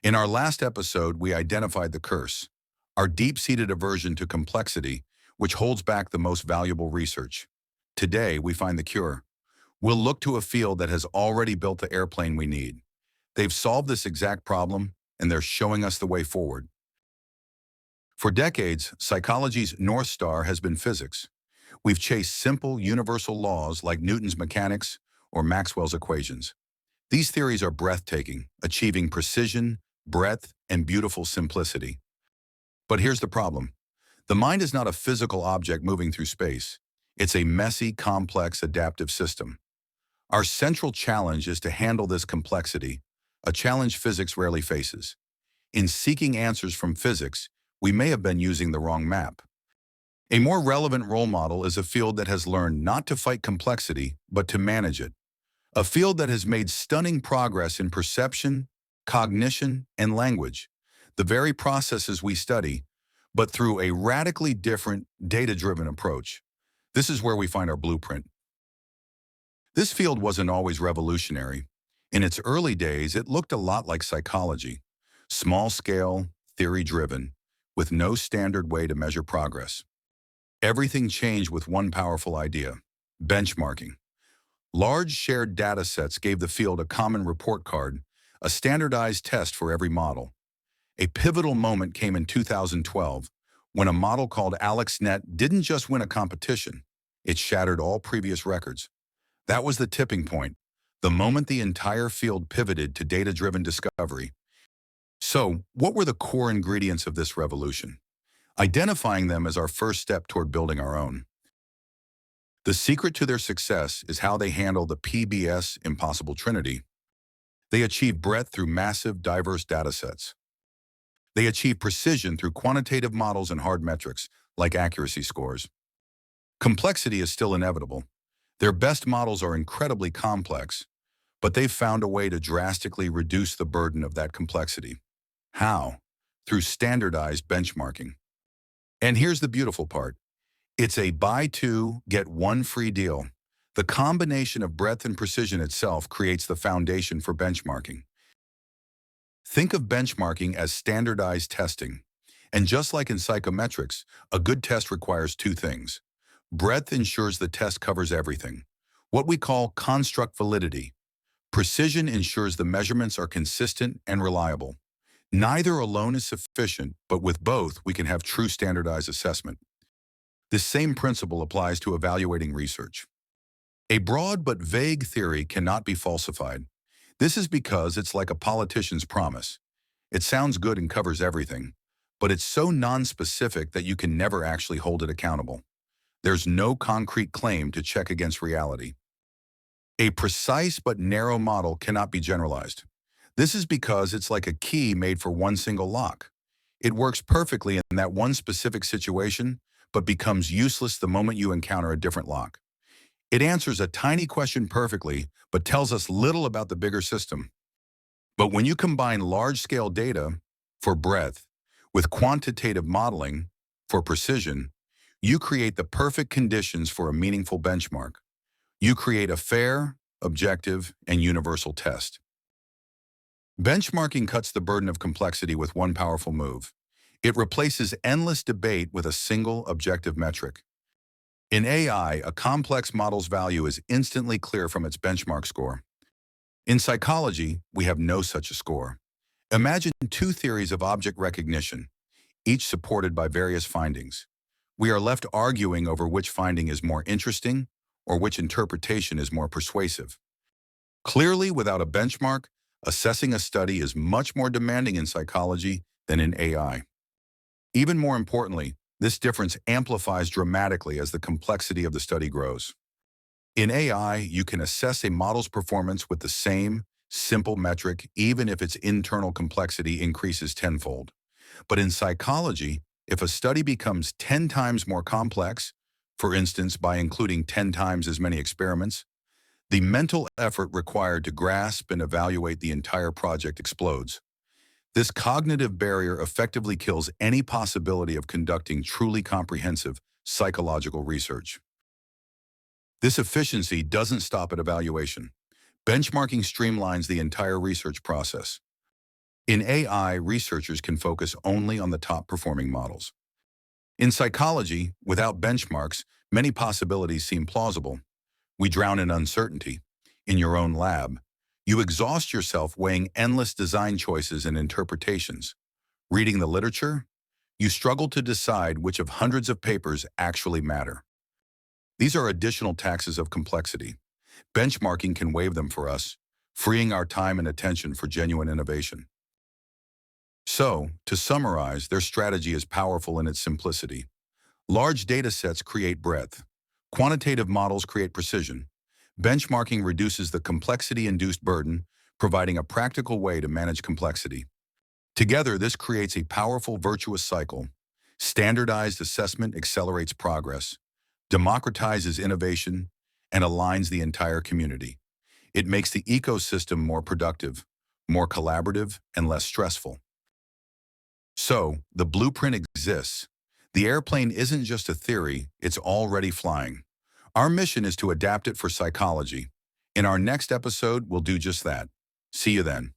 In our last episode, we identified the curse, our deep-seated aversion to complexity, which holds back the most valuable research. Today, we find the cure. We'll look to a field that has already built the airplane we need. They've solved this exact problem, and they're showing us the way forward. For decades, psychology's North Star has been physics. We've chased simple, universal laws like Newton's mechanics or Maxwell's equations. These theories are breathtaking, achieving precision, breadth, and beautiful simplicity. But here's the problem. The mind is not a physical object moving through space. It's a messy, complex, adaptive system. Our central challenge is to handle this complexity, a challenge physics rarely faces. In seeking answers from physics, we may have been using the wrong map. A more relevant role model is a field that has learned not to fight complexity, but to manage it. A field that has made stunning progress in perception, cognition, and language, the very processes we study, but through a radically different, data-driven approach. This is where we find our blueprint. This field wasn't always revolutionary. In its early days, it looked a lot like psychology, small-scale, theory-driven, with no standard way to measure progress. Everything changed with one powerful idea: benchmarking. Large shared data sets gave the field a common report card, a standardized test for every model. A pivotal moment came in 2012, when a model called AlexNet didn't just win a competition, it shattered all previous records. That was the tipping point, the moment the entire field pivoted to data-driven discovery. So, what were the core ingredients of this revolution? Identifying them is our first step toward building our own. The secret to their success is how they handle the PBS impossible trinity. They achieve breadth through massive, diverse datasets. They achieve precision through quantitative models and hard metrics, like accuracy scores. Complexity is still inevitable. Their best models are incredibly complex, but they've found a way to drastically reduce the burden of that complexity. How? Through standardized benchmarking. And here's the beautiful part. It's a buy two, get one free deal. The combination of breadth and precision itself creates the foundation for benchmarking. Think of benchmarking as standardized testing. And just like in psychometrics, a good test requires two things. Breadth ensures the test covers everything, what we call construct validity. Precision ensures the measurements are consistent and reliable. Neither alone is sufficient, but with both, we can have true standardized assessment. This same principle applies to evaluating research. A broad but vague theory cannot be falsified. This is because it's like a politician's promise. It sounds good and covers everything, but it's so non-specific that you can never actually hold it accountable. There's no concrete claim to check against reality. A precise but narrow model cannot be generalized. This is because it's like a key made for one single lock. It works perfectly in that one specific situation, but becomes useless the moment you encounter a different lock. It answers a tiny question perfectly, but tells us little about the bigger system. But when you combine large-scale data, for breadth, with quantitative modeling, for precision, you create the perfect conditions for a meaningful benchmark. You create a fair, objective, and universal test. Benchmarking cuts the burden of complexity with one powerful move. It replaces endless debate with a single objective metric. In AI, a complex model's value is instantly clear from its benchmark score. In psychology, we have no such a score. Imagine two theories of object recognition, each supported by various findings. We are left arguing over which finding is more interesting or which interpretation is more persuasive. Clearly, without a benchmark, assessing a study is much more demanding in psychology than in AI. Even more importantly, this difference amplifies dramatically as the complexity of the study grows. In AI, you can assess a model's performance with the same, simple metric even if its internal complexity increases tenfold. But in psychology, if a study becomes 10 times more complex, for instance by including 10 times as many experiments, the mental effort required to grasp and evaluate the entire project explodes. This cognitive barrier effectively kills any possibility of conducting truly comprehensive psychological research. This efficiency doesn't stop at evaluation. Benchmarking streamlines the entire research process. In AI, researchers can focus only on the top-performing models. In psychology, without benchmarks, many possibilities seem plausible. We drown in uncertainty. In your own lab, you exhaust yourself weighing endless design choices and interpretations. Reading the literature, you struggle to decide which of hundreds of papers actually matter. These are additional taxes of complexity. Benchmarking can waive them for us, freeing our time and attention for genuine innovation. So, to summarize, their strategy is powerful in its simplicity. Large data sets create breadth. Quantitative models create precision. Benchmarking reduces the complexity-induced burden, providing a practical way to manage complexity. Together, this creates a powerful virtuous cycle. Standardized assessment accelerates progress, democratizes innovation, and aligns the entire community. It makes the ecosystem more productive, more collaborative, and less stressful. So, the blueprint exists. The airplane isn't just a theory, it's already flying. Our mission is to adapt it for psychology. In our next episode, we'll do just that. See you then.